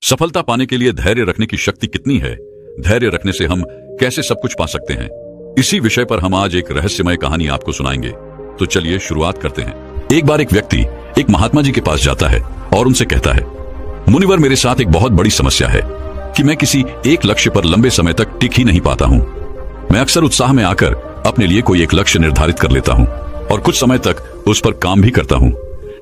सफलता पाने के लिए धैर्य रखने की शक्ति कितनी है? धैर्य रखने से हम कैसे सब कुछ पा सकते हैं? इसी विषय पर हम आज एक रहस्यमय कहानी आपको सुनाएंगे। तो चलिए शुरुआत करते हैं। एक बार एक व्यक्ति एक महात्मा जी के पास जाता है और उनसे कहता है, मुनिवर, मेरे साथ एक बहुत बड़ी समस्या है कि मैं किसी एक लक्ष्य पर लंबे समय तक टिक ही नहीं पाता हूँ। मैं अक्सर उत्साह में आकर अपने लिए कोई एक लक्ष्य निर्धारित कर लेता हूँ और कुछ समय तक उस पर काम भी करता हूँ,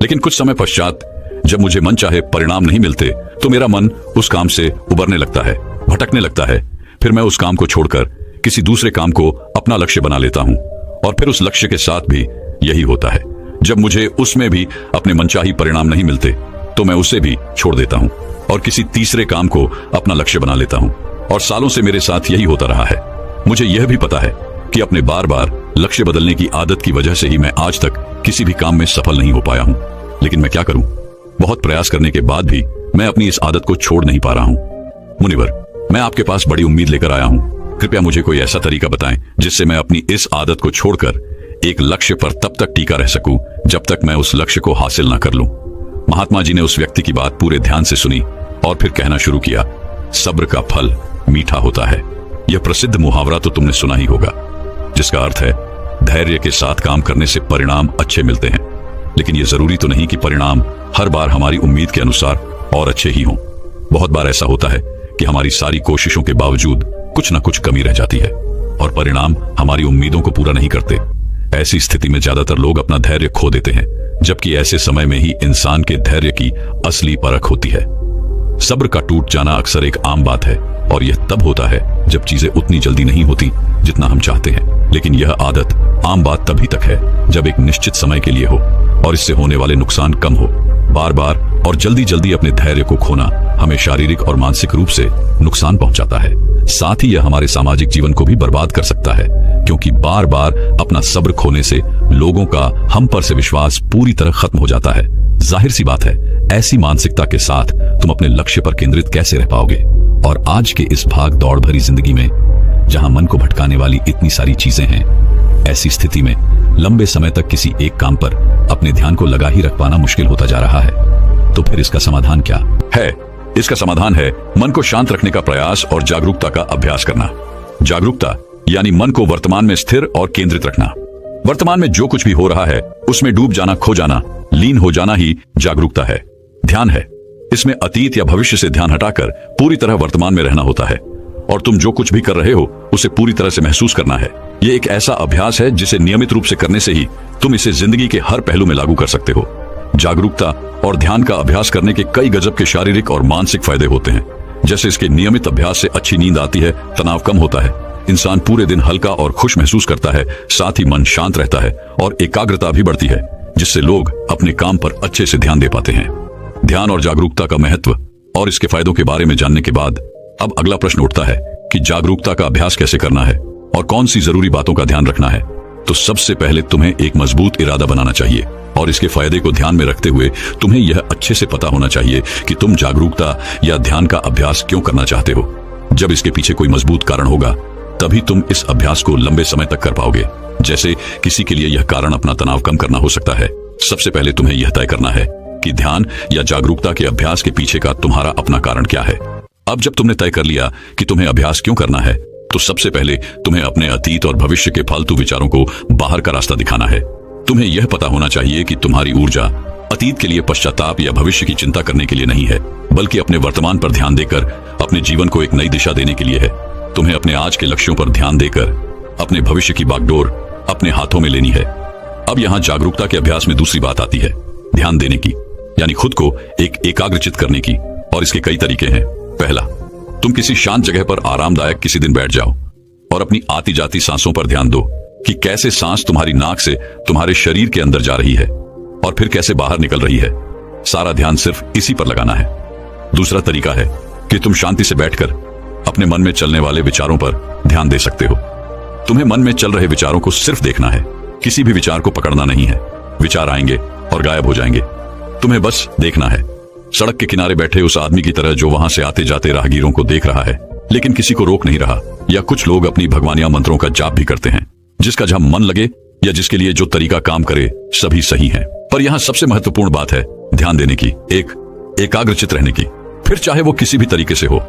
लेकिन कुछ समय पश्चात जब मुझे मन चाहे परिणाम नहीं मिलते तो मेरा मन उस काम से उबरने लगता है, भटकने लगता है। फिर मैं उस काम को छोड़कर किसी दूसरे काम को अपना लक्ष्य बना लेता हूँ और फिर उस लक्ष्य के साथ भी यही होता है। जब मुझे उसमें भी अपने मनचाही परिणाम नहीं मिलते तो मैं उसे भी छोड़ देता हूँ और किसी तीसरे काम को अपना लक्ष्य बना लेता हूँ। और सालों से मेरे साथ यही होता रहा है। मुझे यह भी पता है कि अपने बार बार लक्ष्य बदलने की आदत की वजह से ही मैं आज तक किसी भी काम में सफल नहीं हो पाया हूँ। लेकिन मैं क्या करूँ? बहुत प्रयास करने के बाद भी मैं अपनी इस आदत को छोड़ नहीं पा रहा हूँ। मुनिवर, मैं आपके पास बड़ी उम्मीद लेकर आया हूँ। कृपया मुझे कोई ऐसा तरीका बताएं जिससे मैं अपनी इस आदत को छोड़कर एक लक्ष्य पर तब तक टिका रह सकूं जब तक मैं उस लक्ष्य को हासिल न कर लूं। महात्मा जी ने उस व्यक्ति की बात पूरे ध्यान से सुनी और फिर कहना शुरू किया, सब्र का फल मीठा होता है। यह प्रसिद्ध मुहावरा तो तुमने सुना ही होगा, जिसका अर्थ है धैर्य के साथ काम करने से परिणाम अच्छे मिलते हैं। लेकिन यह जरूरी तो नहीं कि परिणाम हर बार हमारी उम्मीद के अनुसार और अच्छे ही हों। बहुत बार ऐसा होता है कि हमारी सारी कोशिशों के बावजूद कुछ न कुछ कमी रह जाती है और परिणाम हमारी उम्मीदों को पूरा नहीं करते। ऐसी स्थिति में ज्यादातर लोग अपना धैर्य खो देते हैं, जबकि ऐसे समय में ही इंसान के धैर्य की असली परख होती है। सब्र का टूट जाना अक्सर एक आम बात है और यह तब होता है जब चीजें उतनी जल्दी नहीं होती जितना हम चाहते हैं। लेकिन यह आदत आम बात तभी तक है जब एक निश्चित समय के लिए हो और इससे होने वाले नुकसान कम हो। बार बार और जल्दी जल्दी अपने धैर्य को खोना हमें शारीरिक और मानसिक रूप से नुकसान पहुंचाता है। साथ ही यह हमारे सामाजिक जीवन को भी बर्बाद कर सकता है, क्योंकि बार बार अपना सब्र खोने से लोगों का हम पर से विश्वास पूरी तरह खत्म हो जाता है। जाहिर सी बात है, ऐसी मानसिकता के साथ तुम अपने लक्ष्य पर केंद्रित कैसे रह पाओगे? और आज के इस भाग दौड़ भरी जिंदगी में जहां मन को भटकाने वाली इतनी सारी चीजें हैं, ऐसी स्थिति में लंबे समय तक किसी एक काम पर अपने ध्यान को लगा ही रख पाना मुश्किल होता जा रहा है। तो फिर इसका समाधान क्या है? इसका समाधान है मन को शांत रखने का प्रयास और जागरूकता का अभ्यास करना। जागरूकता यानी मन को वर्तमान में स्थिर और केंद्रित रखना। वर्तमान में जो कुछ भी हो रहा है उसमें डूब जाना, खो जाना, लीन हो जाना ही जागरूकता है। ध्यान है, इसमें अतीत या भविष्य से ध्यान हटाकर पूरी तरह वर्तमान में रहना होता है और तुम जो कुछ भी कर रहे हो उसे पूरी तरह से महसूस करना है। यह एक ऐसा अभ्यास है जिसे नियमित रूप से करने से ही तुम इसे जिंदगी के हर पहलू में लागू कर सकते हो। जागरूकता और ध्यान का अभ्यास करने के कई गजब के शारीरिक और मानसिक फायदे होते हैं। जैसे इसके नियमित अभ्यास से अच्छी नींद आती है, तनाव कम होता है, इंसान पूरे दिन हल्का और खुश महसूस करता है, साथ ही मन शांत रहता है और एकाग्रता भी बढ़ती है, जिससे लोग अपने काम पर अच्छे से ध्यान दे पाते हैं। ध्यान और जागरूकता का महत्व और इसके फायदों के बारे में जानने के बाद अब अगला प्रश्न उठता है कि जागरूकता का अभ्यास कैसे करना है और कौन सी जरूरी बातों का ध्यान रखना है। तो सबसे पहले तुम्हें एक मजबूत इरादा बनाना चाहिए और इसके फायदे को ध्यान में रखते हुए तुम्हें यह अच्छे से पता होना चाहिए कि तुम जागरूकता या ध्यान का अभ्यास क्यों करना चाहते हो। जब इसके पीछे कोई मजबूत कारण होगा तभी तुम इस अभ्यास को लंबे समय तक कर पाओगे। जैसे किसी के लिए यह कारण अपना तनाव कम करना हो सकता है। सबसे पहले तुम्हें यह तय करना है कि ध्यान या जागरूकता के अभ्यास के पीछे का तुम्हारा अपना कारण क्या है। अब जब तुमने तय कर लिया कि तुम्हें अभ्यास क्यों करना है, तो सबसे पहले तुम्हें अपने अतीत और भविष्य के फालतू विचारों को बाहर का रास्ता दिखाना है। तुम्हें यह पता होना चाहिए कि तुम्हारी ऊर्जा अतीत के लिए पश्चाताप या भविष्य की चिंता करने के लिए नहीं है, बल्कि अपने वर्तमान पर ध्यान देकर अपने जीवन को एक नई दिशा देने के लिए है। तुम्हें अपने आज के लक्ष्यों पर ध्यान देकर अपने भविष्य की बागडोर अपने हाथों में लेनी है। अब यहाँ जागरूकता के अभ्यास में दूसरी बात आती है, ध्यान देने की, यानी खुद को एक एकाग्रचित करने की। और इसके कई तरीके हैं। पहला, तुम किसी शांत जगह पर आरामदायक किसी दिन बैठ जाओ और अपनी आती जाती सांसों पर ध्यान दो कि कैसे सांस तुम्हारी नाक से तुम्हारे शरीर के अंदर जा रही है और फिर कैसे बाहर निकल रही है। सारा ध्यान सिर्फ इसी पर लगाना है। दूसरा तरीका है कि तुम शांति से बैठकर अपने मन में चलने वाले विचारों पर ध्यान दे सकते हो। तुम्हें मन में चल रहे विचारों को सिर्फ देखना है, किसी भी विचार को पकड़ना नहीं है। विचार आएंगे और गायब हो जाएंगे, तुम्हें बस देखना है। सड़क के किनारे बैठे उस आदमी की तरह जो वहां से आते जाते राहगीरों को देख रहा है लेकिन किसी को रोक नहीं रहा। या कुछ लोग अपनी भगवानिया मंत्रों का जाप भी करते हैं, जिसका जहां मन लगे या जिसके लिए जो तरीका काम करे सभी सही है। पर यहाँ सबसे महत्वपूर्ण बात है ध्यान देने की, एक एकाग्रचित रहने की। फिर चाहे वो किसी भी तरीके से हो।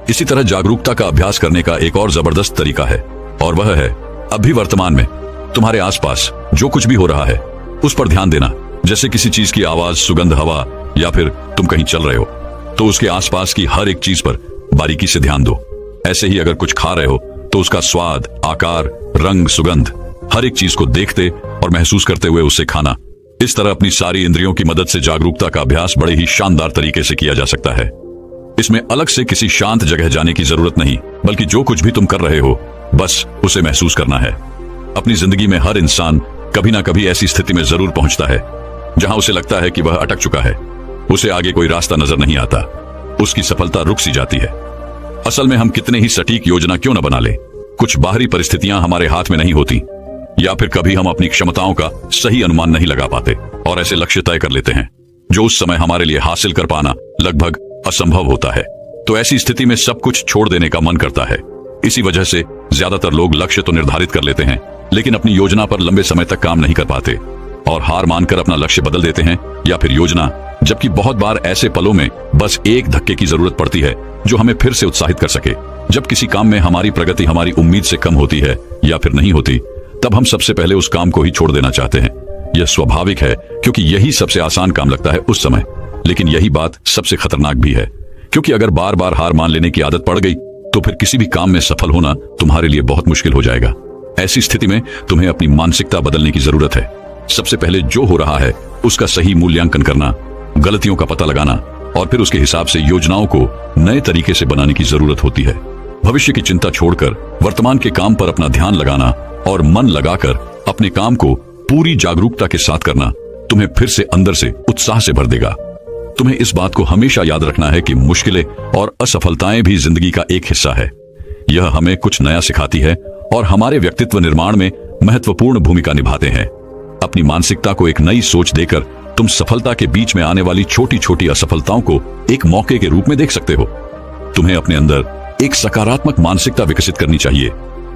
इसी तरह जागरूकता का अभ्यास करने का एक और जबरदस्त तरीका है, और वह है अभी वर्तमान में तुम्हारे आसपास जो कुछ भी हो रहा है उस पर ध्यान देना। जैसे किसी चीज की आवाज, सुगंध, हवा, या फिर तुम कहीं चल रहे हो तो उसके आसपास की हर एक चीज पर बारीकी से ध्यान दो। ऐसे ही अगर कुछ खा रहे हो तो उसका स्वाद, आकार, रंग, सुगंध, हर एक चीज को देखते और महसूस करते हुए उससे खाना। इस तरह अपनी सारी इंद्रियों की मदद से जागरूकता का अभ्यास बड़े ही शानदार तरीके से किया जा सकता है। इसमें अलग से किसी शांत जगह जाने की जरूरत नहीं, बल्कि जो कुछ भी तुम कर रहे हो बस उसे महसूस करना है। अपनी जिंदगी में हर इंसान कभी ना कभी ऐसी स्थिति में जरूर पहुंचता है जहां उसे लगता है कि वह अटक चुका है, उसे आगे कोई रास्ता नजर नहीं आता, उसकी सफलता रुक सी जाती है। असल में हम कितने ही सटीक योजना क्यों न बना ले, कुछ बाहरी परिस्थितियां हमारे हाथ में नहीं होती, या फिर कभी हम अपनी क्षमताओं का सही अनुमान नहीं लगा पाते और ऐसे लक्ष्य तय कर लेते हैं जो उस समय हमारे लिए हासिल कर पाना लगभग असंभव होता है। तो ऐसी स्थिति में सब कुछ छोड़ देने का मन करता है। इसी वजह से ज्यादातर लोग लक्ष्य तो निर्धारित कर लेते हैं, लेकिन अपनी योजना पर लंबे समय तक काम नहीं कर पाते और हार मानकर अपना लक्ष्य बदल देते हैं या फिर योजना। जबकि बहुत बार ऐसे पलों में बस एक धक्के की जरूरत पड़ती है जो हमें फिर से उत्साहित कर सके। जब किसी काम में हमारी प्रगति हमारी उम्मीद से कम होती है या फिर नहीं होती, तब हम सबसे पहले उस काम को ही छोड़ देना चाहते हैं। यह स्वाभाविक है, क्योंकि यही सबसे आसान काम लगता है उस समय। लेकिन यही बात सबसे खतरनाक भी है, क्योंकि अगर बार बार हार मान लेने की आदत पड़ गई तो फिर किसी भी काम में सफल होना तुम्हारे लिए बहुत मुश्किल हो जाएगा। ऐसी स्थिति में तुम्हें अपनी मानसिकता बदलने की जरूरत है। सबसे पहले जो हो रहा है उसका सही मूल्यांकन करना, गलतियों का पता लगाना और फिर उसके हिसाब से योजनाओं को नए तरीके से बनाने की जरूरत होती है। भविष्य की चिंता छोड़कर वर्तमान के काम पर अपना ध्यान लगाना और मन लगाकर अपने काम को पूरी जागरूकता के साथ करना तुम्हें फिर से अंदर से उत्साह से भर देगा। तुम्हें इस बात को हमेशा याद रखना है कि मुश्किलें और असफलताएं भी जिंदगी का एक हिस्सा है। यह हमें कुछ नया सिखाती है और हमारे व्यक्तित्व निर्माण में महत्वपूर्ण भूमिका निभाते हैं। अपनी मानसिकता को एक नई सोच देकर तुम सफलता के बीच में आने वाली छोटी छोटी असफलताओं को एक मौके के रूप में देख सकते हो। तुम्हें अपने अंदर एक सकारात्मक मानसिकता विकसित करनी चाहिए,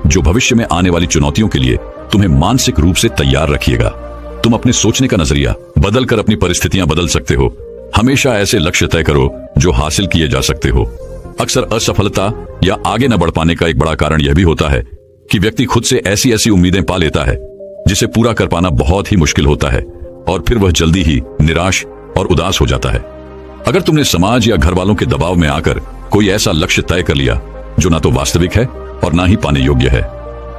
जो भविष्य में आने वाली चुनौतियों के लिए तुम्हें मानसिक रूप से तैयार रखिएगा। तुम अपने सोचने का नजरिया बदलकर अपनी परिस्थितियां बदल सकते हो। हमेशा ऐसे लक्ष्य तय करो जो हासिल किए जा सकते हो। अक्सर असफलता या आगे न बढ़ पाने का एक बड़ा कारण यह भी होता है कि व्यक्ति खुद से ऐसी ऐसी उम्मीदें पा लेता है जिसे पूरा कर पाना बहुत ही मुश्किल होता है और फिर वह जल्दी ही निराश और उदास हो जाता है। अगर तुमने समाज या घर वालों के दबाव में आकर कोई ऐसा लक्ष्य तय कर लिया जो ना तो वास्तविक है और ना ही पाने योग्य है,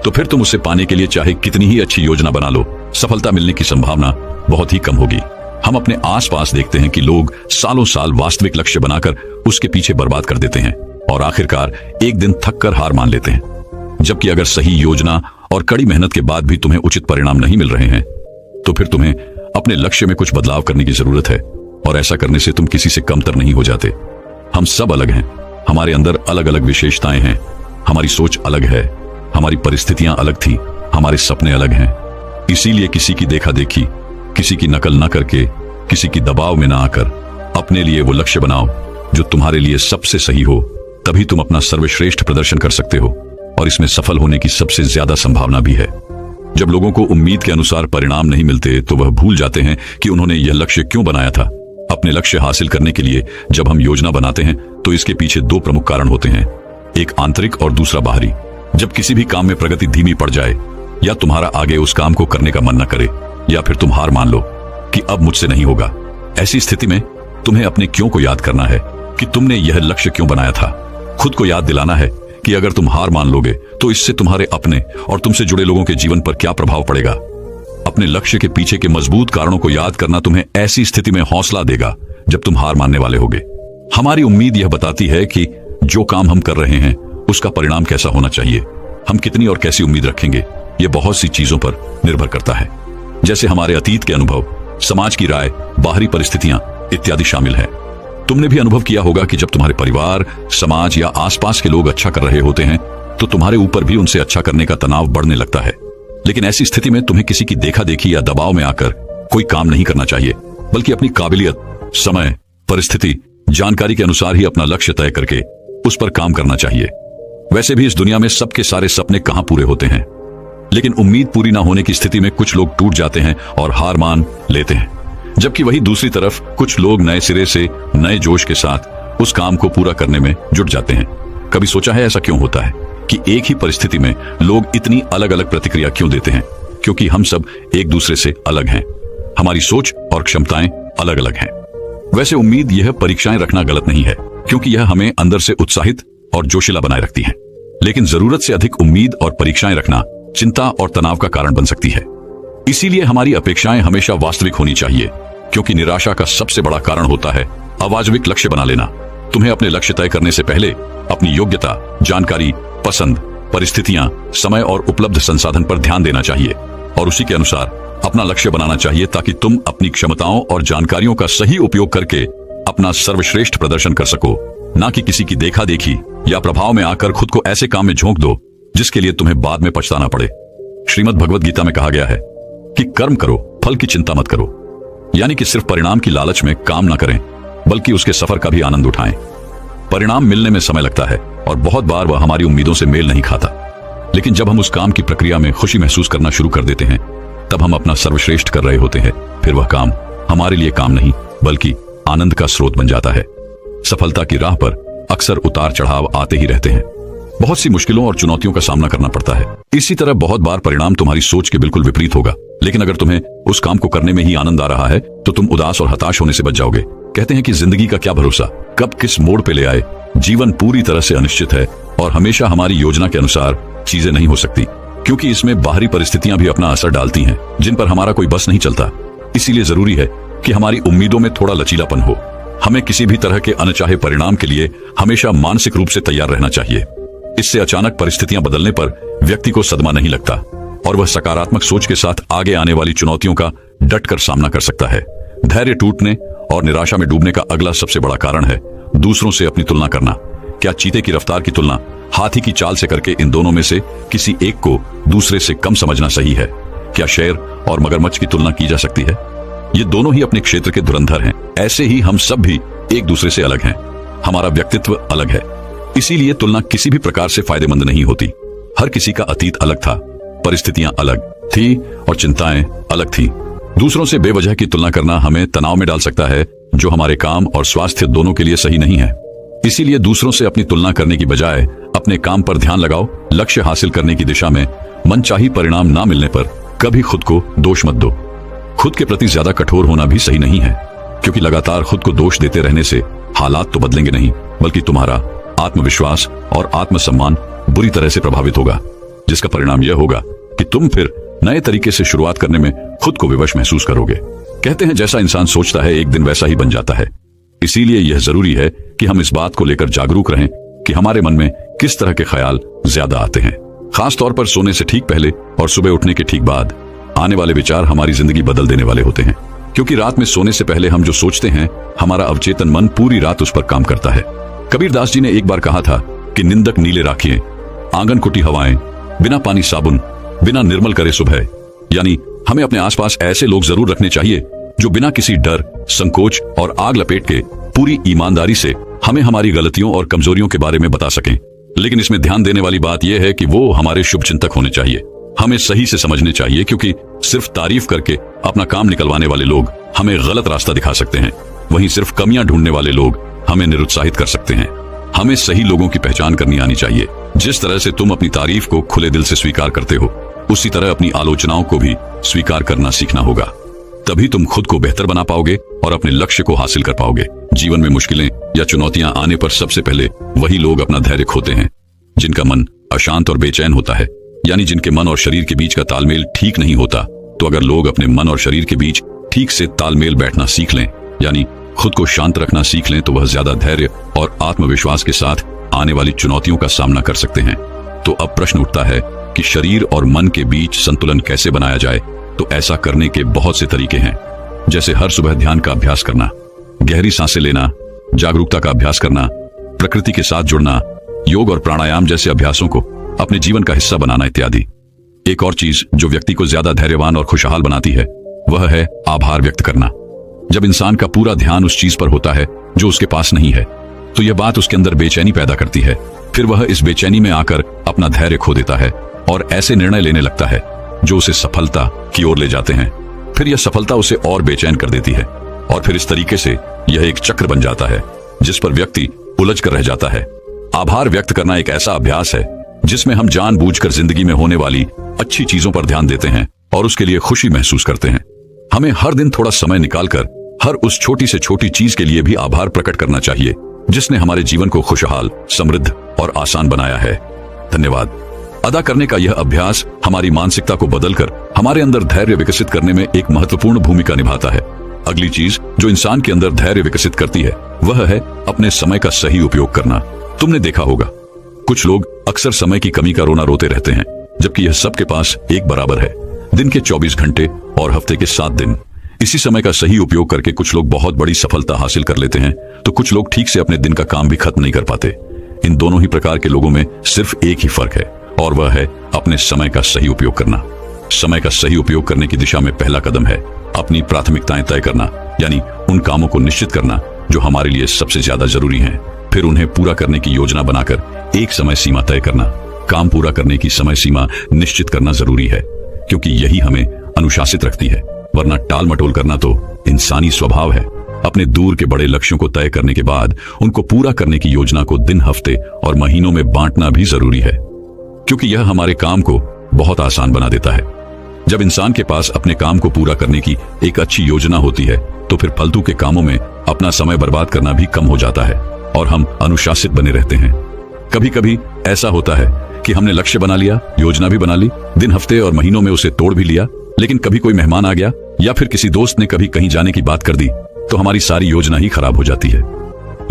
तो फिर तुम उसे पाने के लिए चाहे कितनी ही अच्छी योजना बना लो, सफलता मिलने की संभावना बहुत ही कम होगी। हम अपने आसपास देखते हैं कि लोग सालों साल वास्तविक लक्ष्य बनाकर उसके पीछे बर्बाद कर देते हैं और आखिरकार एक दिन थक कर हार मान लेते हैं। जबकि अगर सही योजना और कड़ी मेहनत के बाद भी तुम्हें उचित परिणाम नहीं मिल रहे हैं, तो फिर तुम्हें अपने लक्ष्य में कुछ बदलाव करने की जरूरत है, और ऐसा करने से तुम किसी से कमतर नहीं हो जाते। हम सब अलग हैं, हमारे अंदर अलग अलग विशेषताएं हैं, हमारी सोच अलग है, हमारी परिस्थितियां अलग थी, हमारे सपने अलग हैं। इसीलिए किसी की देखा देखी, किसी की नकल न करके, किसी की दबाव में ना आकर अपने लिए वो लक्ष्य बनाओ जो तुम्हारे लिए सबसे सही हो। तभी तुम अपना सर्वश्रेष्ठ प्रदर्शन कर सकते हो और इसमें सफल होने की सबसे ज्यादा संभावना भी है। जब लोगों को उम्मीद के अनुसार परिणाम नहीं मिलते तो वह भूल जाते हैं कि उन्होंने यह लक्ष्य क्यों बनाया था। अपने लक्ष्य हासिल करने के लिए जब हम योजना बनाते हैं तो इसके पीछे दो प्रमुख कारण होते हैं, एक आंतरिक और दूसरा बाहरी। जब किसी भी काम में प्रगति धीमी पड़ जाए या तुम्हारा आगे उस काम को करने का मन न करे या फिर तुम हार मान लो कि अब मुझसे नहीं होगा, ऐसी स्थिति में तुम्हें अपने क्यों को याद करना है कि तुमने यह लक्ष्य क्यों बनाया था। खुद को याद दिलाना है कि अगर तुम हार मान लोगे तो इससे तुम्हारे अपने और तुमसे जुड़े लोगों के जीवन पर क्या प्रभाव पड़ेगा। अपने लक्ष्य के पीछे के मजबूत कारणों को याद करना तुम्हें ऐसी स्थिति में हौसला देगा जब तुम हार मानने वाले होगे। हमारी उम्मीद यह बताती है कि जो काम हम कर रहे हैं उसका परिणाम कैसा होना चाहिए। हम कितनी और कैसी उम्मीद रखेंगे यह बहुत सी चीजों पर निर्भर करता है, जैसे हमारे अतीत के अनुभव, समाज की राय, बाहरी परिस्थितियां इत्यादि शामिल है। तुमने भी अनुभव किया होगा कि जब तुम्हारे परिवार, समाज या आसपास के लोग अच्छा कर रहे होते हैं तो तुम्हारे ऊपर भी उनसे अच्छा करने का तनाव बढ़ने लगता है। लेकिन ऐसी स्थिति में तुम्हें किसी की देखा देखी या दबाव में आकर कोई काम नहीं करना चाहिए, बल्कि अपनी काबिलियत, समय, परिस्थिति, जानकारी के अनुसार ही अपना लक्ष्य तय करके उस पर काम करना चाहिए। वैसे भी इस दुनिया में सबके सारे सपने कहां पूरे होते हैं, लेकिन उम्मीद पूरी ना होने की स्थिति में कुछ लोग टूट जाते हैं और हार मान लेते हैं, जबकि वही दूसरी तरफ कुछ लोग नए सिरे से, नए जोश के साथ उस काम को पूरा करने में जुट जाते हैं। कभी सोचा है ऐसा क्यों होता है कि एक ही परिस्थिति में लोग इतनी अलग अलग प्रतिक्रिया क्यों देते हैं? क्योंकि हम सब एक दूसरे से अलग हैं, हमारी सोच और क्षमताएं अलग अलग हैं। वैसे उम्मीद यह परीक्षाएं रखना गलत नहीं है, क्योंकि यह हमें अंदर से उत्साहित और जोशीला बनाए रखती हैं। लेकिन जरूरत से अधिक उम्मीद और परीक्षाएं रखना चिंता और तनाव का कारण बन सकती है। इसीलिए हमारी अपेक्षाएं हमेशा वास्तविक होनी चाहिए, क्योंकि निराशा का सबसे बड़ा कारण होता है अवास्तविक लक्ष्य बना लेना। तुम्हें अपने लक्ष्य तय करने से पहले अपनी योग्यता, जानकारी, पसंद, परिस्थितियां, समय और उपलब्ध संसाधन पर ध्यान देना चाहिए और उसी के अनुसार अपना लक्ष्य बनाना चाहिए, ताकि तुम अपनी क्षमताओं और जानकारियों का सही उपयोग करके अपना सर्वश्रेष्ठ प्रदर्शन कर सको, ना कि किसी की देखा देखी या प्रभाव में आकर खुद को ऐसे काम में झोंक दो जिसके लिए तुम्हें बाद में पछताना पड़े। श्रीमद् भगवद गीता में कहा गया है कि कर्म करो, फल की चिंता मत करो, यानी कि सिर्फ परिणाम की लालच में काम ना करें, बल्कि उसके सफर का भी आनंद उठाएं। परिणाम मिलने में समय लगता है और बहुत बार वह हमारी उम्मीदों से मेल नहीं खाता, लेकिन जब हम उस काम की प्रक्रिया में खुशी महसूस करना शुरू कर देते हैं, तब हम अपना सर्वश्रेष्ठ कर रहे होते हैं। फिर वह काम हमारे लिए काम नहीं, बल्कि आनंद का स्रोत बन जाता है। सफलता की राह पर अक्सर उतार चढ़ाव आते ही रहते हैं, बहुत सी मुश्किलों और चुनौतियों का सामना करना पड़ता है। इसी तरह बहुत बार परिणाम तुम्हारी सोच के बिल्कुल विपरीत होगा, लेकिन अगर तुम्हें उस काम को करने में ही आनंद आ रहा है तो तुम उदास और हताश होने से बच जाओगे। कहते हैं कि जिंदगी का क्या भरोसा, कब किस मोड़ पे ले आए। जीवन पूरी तरह से अनिश्चित है और हमेशा हमारी योजना के अनुसार चीजें नहीं हो सकती, क्योंकि इसमें बाहरी परिस्थितियां भी अपना असर डालती हैं, जिन पर हमारा कोई बस नहीं चलता। इसीलिए जरूरी है कि हमारी उम्मीदों में थोड़ा लचीलापन हो। हमें किसी भी तरह के अनचाहे परिणाम के लिए हमेशा मानसिक रूप से तैयार रहना चाहिए। इससे अचानक परिस्थितियां बदलने पर व्यक्ति को सदमा नहीं लगता और वह सकारात्मक सोच के साथ आगे आने वाली चुनौतियों का डटकर सामना कर सकता है। धैर्य टूटने और निराशा में डूबने का अगला सबसे बड़ा कारण है दूसरों से अपनी तुलना करना। क्या चीते की रफ्तार की तुलना हाथी की चाल से करके इन दोनों में से किसी एक को दूसरे से कम समझना सही है? क्या शेर और मगरमच्छ की तुलना की जा सकती है? ये दोनों ही अपने क्षेत्र के धुरंधर हैं। ऐसे ही हम सब भी एक दूसरे से अलग हैं, हमारा व्यक्तित्व अलग है। इसीलिए तुलना किसी भी प्रकार से फायदेमंद नहीं होती। हर किसी का अतीत अलग था, परिस्थितियां अलग थी और चिंताएं अलग थी। दूसरों से बेवजह की तुलना करना हमें तनाव में डाल सकता है, जो हमारे काम और स्वास्थ्य दोनों के लिए सही नहीं है। इसीलिए दूसरों से अपनी तुलना करने की बजाय अपने काम पर ध्यान लगाओ। लक्ष्य हासिल करने की दिशा में मनचाही परिणाम ना मिलने पर कभी खुद को दोष मत दो। खुद के प्रति ज्यादा कठोर होना भी सही नहीं है, क्योंकि लगातार खुद को दोष देते रहने से हालात तो बदलेंगे नहीं, बल्कि तुम्हारा आत्मविश्वास और आत्मसम्मान बुरी तरह से प्रभावित होगा, जिसका परिणाम यह होगा कि तुम फिर नए तरीके से शुरुआत करने में खुद को विवश महसूस करोगे। कहते हैं जैसा इंसान सोचता है एक दिन वैसा ही बन जाता है। इसीलिए यह जरूरी है कि हम इस बात को लेकर जागरूक रहें कि हमारे मन में किस तरह के ख्याल ज्यादा आते हैं। खास तौर पर सोने से ठीक पहले और सुबह उठने के ठीक बाद आने वाले विचार हमारी जिंदगी बदल देने वाले होते हैं, क्योंकि रात में सोने से पहले हम जो सोचते हैं, हमारा अवचेतन मन पूरी रात उस पर काम करता है। कबीरदास जी ने एक बार कहा था कि निंदक नीले राखिए, आंगन कुटी हवाएं, बिना पानी साबुन, बिना निर्मल करे सुबह। यानी हमें अपने आसपास ऐसे लोग जरूर रखने चाहिए जो बिना किसी डर, संकोच और आग लपेट के पूरी ईमानदारी से हमें हमारी गलतियों और कमजोरियों के बारे में बता सकें। लेकिन इसमें ध्यान देने वाली बात यह है कि वो हमारे शुभचिंतक होने चाहिए, हमें सही से समझने चाहिए, क्योंकि सिर्फ तारीफ करके अपना काम निकलवाने वाले लोग हमें गलत रास्ता दिखा सकते हैं, वहीं सिर्फ कमियां ढूंढने वाले लोग हमें निरुत्साहित कर सकते हैं। हमें सही लोगों की पहचान करनी आनी चाहिए। जिस तरह से तुम अपनी तारीफ को खुले दिल से स्वीकार करते हो, उसी तरह अपनी आलोचनाओं को भी स्वीकार करना सीखना होगा। तभी तुम खुद को बेहतर बना पाओगे और अपने लक्ष्य को हासिल कर पाओगे। जीवन में मुश्किलें या चुनौतियां आने पर सबसे पहले वही लोग अपना धैर्य खोते हैं जिनका मन अशांत और बेचैन होता है, यानी जिनके मन और शरीर के बीच का तालमेल ठीक नहीं होता। तो अगर लोग अपने मन और शरीर के बीच ठीक से तालमेल बैठना सीख लें, यानी खुद को शांत रखना सीख लें, तो वह ज्यादा धैर्य और आत्मविश्वास के साथ आने वाली चुनौतियों का सामना कर सकते हैं। तो अब प्रश्न उठता है कि शरीर और मन के बीच संतुलन कैसे बनाया जाए? तो ऐसा करने के बहुत से तरीके हैं, जैसे हर सुबह ध्यान का अभ्यास करना, गहरी सांसें लेना, जागरूकता का अभ्यास करना, प्रकृति के साथ जुड़ना, योग और प्राणायाम जैसे अभ्यासों को अपने जीवन का हिस्सा बनाना इत्यादि। एक और चीज जो व्यक्ति को ज्यादा धैर्यवान और खुशहाल बनाती है, वह है आभार व्यक्त करना। जब इंसान का पूरा ध्यान उस चीज पर होता है जो उसके पास नहीं है, तो यह बात उसके अंदर बेचैनी पैदा करती है। फिर वह इस बेचैनी में आकर अपना धैर्य खो देता है और ऐसे निर्णय लेने लगता है जो उसे सफलता की ओर ले जाते हैं। फिर यह सफलता उसे और बेचैन कर देती है और फिर इस तरीके से यह एक चक्र बन जाता है। जिस पर व्यक्ति उलझ कर रह जाता है। आभार व्यक्त करना एक ऐसा अभ्यास है जिसमें हम जानबूझकर जिंदगी में होने वाली अच्छी चीजों पर ध्यान देते हैं और उसके लिए खुशी महसूस करते हैं। हमें हर दिन थोड़ा समय निकालकर हर उस छोटी से छोटी चीज के लिए भी आभार प्रकट करना चाहिए जिसने हमारे जीवन को खुशहाल, समृद्ध और आसान बनाया है। धन्यवाद अदा करने का यह अभ्यास हमारी मानसिकता को बदलकर हमारे अंदर धैर्य विकसित करने में एक महत्वपूर्ण भूमिका निभाता है। अगली चीज जो इंसान के अंदर धैर्य विकसित करती है वह है अपने समय का सही उपयोग करना। तुमने देखा होगा कुछ लोग अक्सर समय की कमी का रोना रोते रहते हैं, जबकि यह सबके पास एक बराबर है। दिन के 24 घंटे और हफ्ते के 7 दिन। इसी समय का सही उपयोग करके कुछ लोग बहुत बड़ी सफलता हासिल कर लेते हैं तो कुछ लोग ठीक से अपने दिन का काम भी खत्म नहीं कर पाते। इन दोनों ही प्रकार के लोगों में सिर्फ एक ही फर्क है और वह है अपने समय का सही उपयोग करना। समय का सही उपयोग करने की दिशा में पहला कदम है अपनी प्राथमिकताएं तय करना, यानी उन कामों को निश्चित करना जो हमारे लिए सबसे ज्यादा जरूरी हैं। फिर उन्हें पूरा करने की योजना बनाकर एक समय सीमा तय करना। काम पूरा करने की समय सीमा निश्चित करना जरूरी है क्योंकि यही हमें अनुशासित रखती है, वरना टाल मटोल करना तो इंसानी स्वभाव है। अपने दूर के बड़े लक्ष्यों को तय करने के बाद उनको पूरा करने की योजना को दिन, हफ्ते और महीनों में बांटना भी जरूरी है क्योंकि यह हमारे काम को बहुत आसान बना देता है। जब इंसान के पास अपने काम को पूरा करने की एक अच्छी योजना होती है तो फिर फालतू के कामों में अपना समय बर्बाद करना भी कम हो जाता है और हम अनुशासित बने रहते हैं। कभी कभी ऐसा होता है कि हमने लक्ष्य बना लिया, योजना भी बना ली, दिन, हफ्ते और महीनों में उसे तोड़ भी लिया, लेकिन कभी कोई मेहमान आ गया या फिर किसी दोस्त ने कभी कहीं जाने की बात कर दी तो हमारी सारी योजना ही खराब हो जाती है।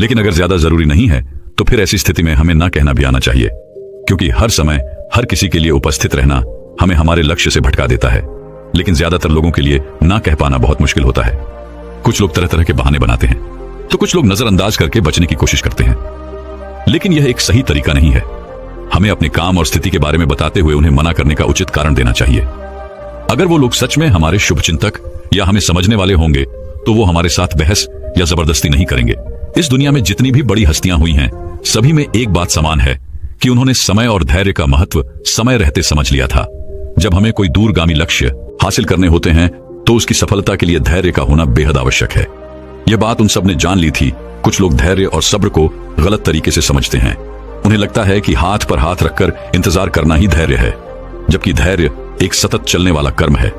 लेकिन अगर ज्यादा जरूरी नहीं है तो फिर ऐसी स्थिति में हमें ना कहना भी आना चाहिए क्योंकि हर समय हर किसी के लिए उपस्थित रहना हमें हमारे लक्ष्य से भटका देता है। लेकिन ज्यादातर लोगों के लिए ना कह पाना बहुत मुश्किल होता है। कुछ लोग तरह तरह के बहाने बनाते हैं तो कुछ लोग नजरअंदाज करके बचने की कोशिश करते हैं, लेकिन यह एक सही तरीका नहीं है। हमें अपने काम और स्थिति के बारे में बताते हुए उन्हें मना करने का उचित कारण देना चाहिए। अगर वो लोग सच में हमारे शुभचिंतक या हमें समझने वाले होंगे तो वो हमारे साथ बहस या जबरदस्ती नहीं करेंगे। इस दुनिया में जितनी भी बड़ी हस्तियां हुई हैं, सभी में एक बात समान है कि उन्होंने समय और धैर्य का महत्व समय रहते समझ लिया था। जब हमें कोई दूरगामी लक्ष्य हासिल करने होते हैं तो उसकी सफलता के लिए धैर्य का होना बेहद आवश्यक है। यह बात उन सब ने जान ली थी। कुछ लोग धैर्य और सब्र को गलत तरीके से समझते हैं। उन्हें लगता है कि हाथ पर हाथ रखकर इंतजार करना ही धैर्य है, जबकि धैर्य एक सतत चलने वाला कर्म है।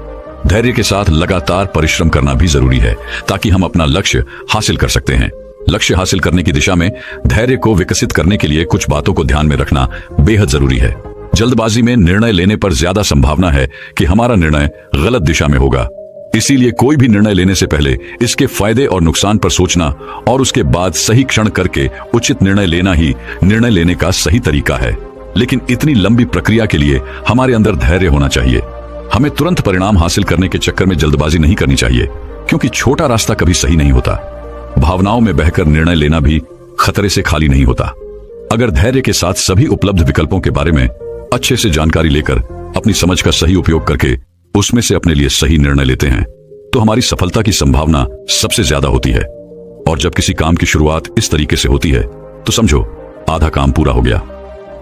धैर्य के साथ लगातार परिश्रम करना भी जरूरी है ताकि हम अपना लक्ष्य हासिल कर सकते हैं। लक्ष्य हासिल करने की दिशा में धैर्य को विकसित करने के लिए कुछ बातों को ध्यान में रखना बेहद जरूरी है। जल्दबाजी में निर्णय लेने पर ज्यादा संभावना है कि हमारा निर्णय गलत दिशा में होगा। इसीलिए कोई भी निर्णय लेने से पहले इसके फायदे और नुकसान पर सोचना और उसके बाद सही क्षण करके उचित निर्णय लेना ही निर्णय लेने का सही तरीका है। लेकिन इतनी लंबी प्रक्रिया के लिए हमारे अंदर धैर्य होना चाहिए। हमें तुरंत परिणाम हासिल करने के चक्कर में जल्दबाजी नहीं करनी चाहिए क्योंकि छोटा रास्ता कभी सही नहीं होता। भावनाओं में बहकर निर्णय लेना भी खतरे से खाली नहीं होता। अगर धैर्य के साथ सभी उपलब्ध विकल्पों के बारे में अच्छे से जानकारी लेकर अपनी समझ का सही उपयोग करके उसमें से अपने लिए सही निर्णय लेते हैं तो हमारी सफलता की संभावना सबसे ज्यादा होती है। और जब किसी काम की शुरुआत इस तरीके से होती है तो समझो आधा काम पूरा हो गया।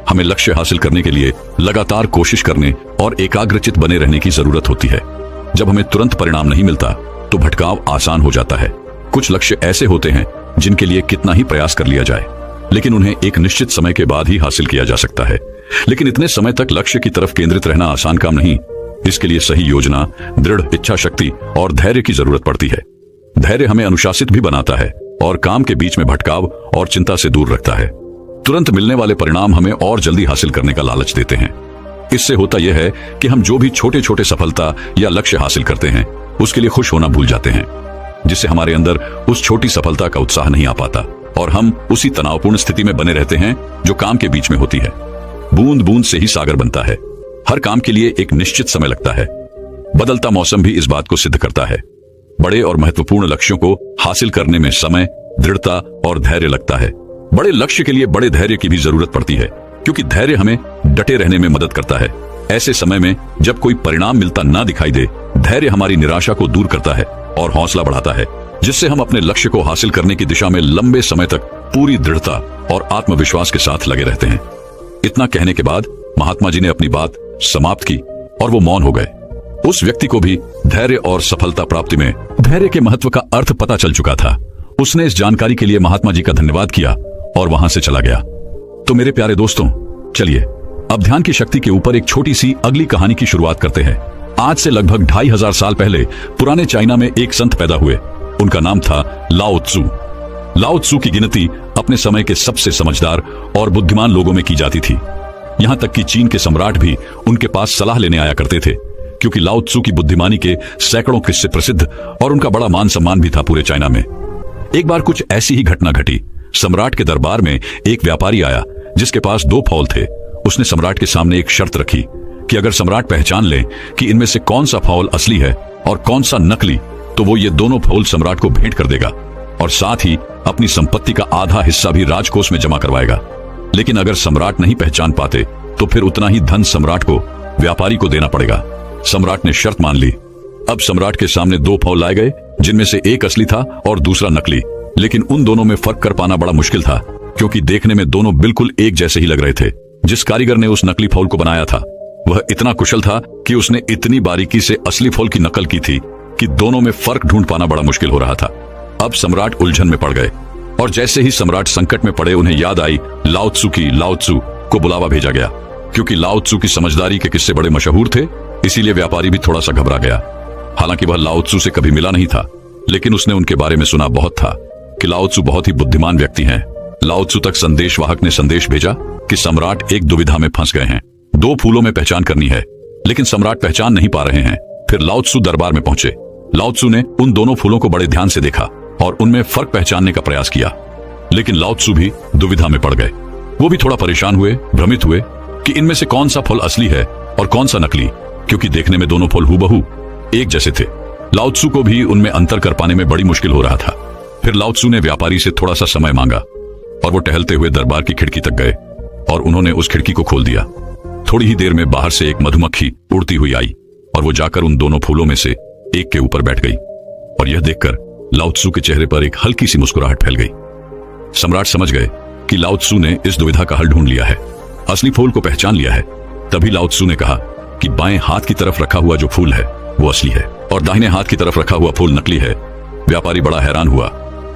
हमें लक्ष्य हासिल करने के लिए लगातार कोशिश करने और एकाग्रचित बने रहने की जरूरत होती है। जब हमें तुरंत परिणाम नहीं मिलता तो भटकाव आसान हो जाता है। कुछ लक्ष्य ऐसे होते हैं जिनके लिए कितना ही प्रयास कर लिया जाए लेकिन उन्हें एक निश्चित समय के बाद ही हासिल किया जा सकता है। लेकिन इतने समय तक लक्ष्य की तरफ केंद्रित रहना आसान काम नहीं। इसके लिए सही योजना, दृढ़ इच्छा शक्ति और धैर्य की जरूरत पड़ती है। धैर्य हमें अनुशासित भी बनाता है और काम के बीच में भटकाव और चिंता से दूर रखता है। तुरंत मिलने वाले परिणाम हमें और जल्दी हासिल करने का लालच देते हैं। इससे होता यह है कि हम जो भी छोटे छोटे सफलता या लक्ष्य हासिल करते हैं उसके लिए खुश होना भूल जाते हैं, जिससे हमारे अंदर उस छोटी सफलता का उत्साह नहीं आ पाता और हम उसी तनावपूर्ण स्थिति में बने रहते हैं जो काम के बीच में होती है। बूंद बूंद से ही सागर बनता है। हर काम के लिए एक निश्चित समय लगता है। बदलता मौसम भी इस बात को सिद्ध करता है। बड़े और महत्वपूर्ण लक्ष्यों को हासिल करने में समय, दृढ़ता और धैर्य लगता है। बड़े लक्ष्य के लिए बड़े धैर्य की भी जरूरत पड़ती है क्योंकि धैर्य हमें डटे रहने में मदद करता है। ऐसे समय में जब कोई परिणाम मिलता ना दिखाई दे, धैर्य हमारी निराशा को दूर करता है और हौसला बढ़ाता है, जिससे हम अपने लक्ष्य को हासिल करने की दिशा में लंबे समय तक पूरी दृढ़ता और आत्मविश्वास के साथ लगे रहते हैं। इतना कहने के बाद महात्मा जी ने अपनी बात समाप्त की और वो मौन हो गए। उस व्यक्ति को भी धैर्य और सफलता प्राप्ति में धैर्य के महत्व का अर्थ पता चल चुका था उसने इस जानकारी के लिए महात्मा जी का धन्यवाद किया और वहां से चला गया। तो मेरे प्यारे दोस्तों, चलिए अब ध्यान की शक्ति के ऊपर एक छोटी सी अगली कहानी की शुरुआत करते हैं। आज से लगभग 2500 साल पहले पुराने चाइना में एक संत पैदा हुए। उनका नाम था लाओ त्सु। लाओ त्सु की गिनती अपने समय के सबसे समझदार और बुद्धिमान लोगों में की जाती थी। यहां तक कि चीन के सम्राट भी उनके पास सलाह लेने आया करते थे, क्योंकि लाओ त्सु की बुद्धिमानी के सैकड़ों किस्से प्रसिद्ध और उनका बड़ा मान सम्मान भी था पूरे चाइना में। एक बार कुछ ऐसी ही घटना घटी। सम्राट के दरबार में एक व्यापारी आया जिसके पास 2 फौल थे। उसने सम्राट के सामने एक शर्त रखी कि अगर सम्राट पहचान ले कि इनमें से कौन सा फौल असली है और कौन सा नकली, तो वो ये दोनों फौल सम्राट को भेंट कर देगा और साथ ही अपनी संपत्ति का आधा हिस्सा भी राजकोष में जमा करवाएगा। लेकिन अगर सम्राट नहीं पहचान पाते तो फिर उतना ही धन सम्राट को, व्यापारी को देना पड़ेगा। सम्राट ने शर्त मान ली। अब सम्राट के सामने 2 फौल लाए गए, जिनमें से एक असली था और दूसरा नकली। लेकिन उन दोनों में फर्क कर पाना बड़ा मुश्किल था, क्योंकि देखने में दोनों बिल्कुल एक जैसे ही लग रहे थे। जिस कारीगर ने उस नकली फौल को बनाया था वह इतना कुशल था कि उसने इतनी बारीकी से असली फौल की नकल की थी कि दोनों में फर्क ढूंढ पाना बड़ा मुश्किल हो रहा था। अब सम्राट उलझन में पड़ गए और जैसे ही सम्राट संकट में पड़े, उन्हें याद आई लाओ त्सु को बुलावा भेजा गया। क्योंकि लाओ त्सु की समझदारी के किस्से बड़े मशहूर थे, इसीलिए व्यापारी भी थोड़ा सा घबरा गया। हालांकि वह लाओ त्सु से कभी मिला नहीं था, लेकिन उसने उनके बारे में सुना बहुत था कि लाओ त्सु बहुत ही बुद्धिमान व्यक्ति हैं। लाओ त्सु तक संदेशवाहक ने संदेश भेजा कि सम्राट एक दुविधा में फंस गए हैं। 2 फूलों में पहचान करनी है, लेकिन सम्राट पहचान नहीं पा रहे हैं। फिर लाओ त्सु दरबार में पहुंचे। लाओ त्सु ने उन दोनों फूलों को बड़े ध्यान से देखा और उनमें फर्क पहचानने का प्रयास किया। लेकिन लाओ त्सु भी दुविधा में पड़ गए। वो भी थोड़ा परेशान हुए, भ्रमित हुए कि इनमें से कौन सा फल असली है और कौन सा नकली, क्योंकि देखने में दोनों फल हूबहू एक जैसे थे। लाओ त्सु को भी उनमें अंतर कर पाने में बड़ी मुश्किल हो रहा था। फिर लाओ त्सु ने व्यापारी से थोड़ा सा समय मांगा और वो टहलते हुए दरबार की खिड़की तक गए और उन्होंने उस खिड़की को खोल दिया। थोड़ी ही देर में बाहर से एक मधुमक्खी उड़ती हुई आई और वो जाकर उन दोनों फूलों में से एक के ऊपर बैठ गई। और यह देखकर लाओ त्सु के चेहरे पर एक हल्की सी मुस्कुराहट फैल गई। सम्राट समझ गए कि लाओ त्सु ने इस दुविधा का हल ढूंढ लिया है, असली फूल को पहचान लिया है। तभी लाओ त्सु ने कहा कि बाएं हाथ की तरफ रखा हुआ जो फूल है वो असली है और दाहिने हाथ की तरफ रखा हुआ फूल नकली है। व्यापारी बड़ा हैरान हुआ,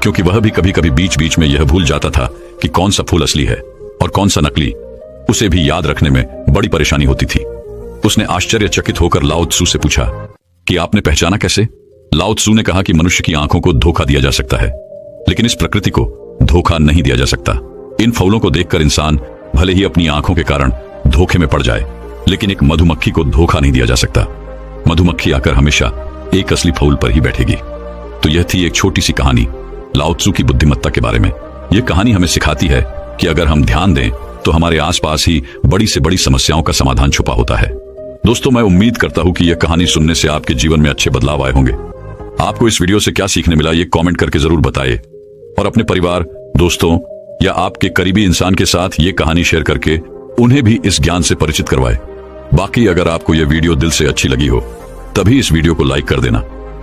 क्योंकि वह भी कभी कभी बीच बीच में यह भूल जाता था कि कौन सा फूल असली है और कौन सा नकली। उसे भी याद रखने में बड़ी परेशानी होती थी। उसने आश्चर्यचकित होकर लाओ त्सु से पूछा कि आपने पहचाना कैसे? लाओ त्सु ने कहा कि मनुष्य की आंखों को धोखा दिया जा सकता है, लेकिन इस प्रकृति को धोखा नहीं दिया जा सकता। इन फूलों को देखकर इंसान भले ही अपनी आंखों के कारण धोखे में पड़ जाए, लेकिन एक मधुमक्खी को धोखा नहीं दिया जा सकता। मधुमक्खी आकर हमेशा एक असली फूल पर ही बैठेगी। तो यह थी एक छोटी सी कहानी लाओ त्सु की बुद्धिमत्ता के बारे में। यह कहानी हमें सिखाती है कि अगर हम ध्यान दें तो हमारे आसपास ही बड़ी से बड़ी समस्याओं का समाधान छुपा होता है। दोस्तों, मैं उम्मीद करता हूं कि यह कहानी सुनने से आपके जीवन में अच्छे बदलाव आए होंगे। आपको इस वीडियो से क्या सीखने मिला, ये कमेंट करके जरूर बताइए और अपने परिवार, दोस्तों या आपके करीबी इंसान के साथ ये कहानी शेयर करके उन्हें भी इस ज्ञान से परिचित करवाए। बाकी अगर आपको यह वीडियो दिल से अच्छी लगी हो तभी इस वीडियो को लाइक कर देना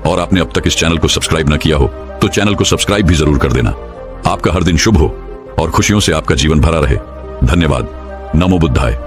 और आपने अब तक इस चैनल को सब्सक्राइब न किया हो तो चैनल को सब्सक्राइब भी जरूर कर देना। आपका हर दिन शुभ हो और खुशियों से आपका जीवन भरा रहे। धन्यवाद। नमो बुद्धाय।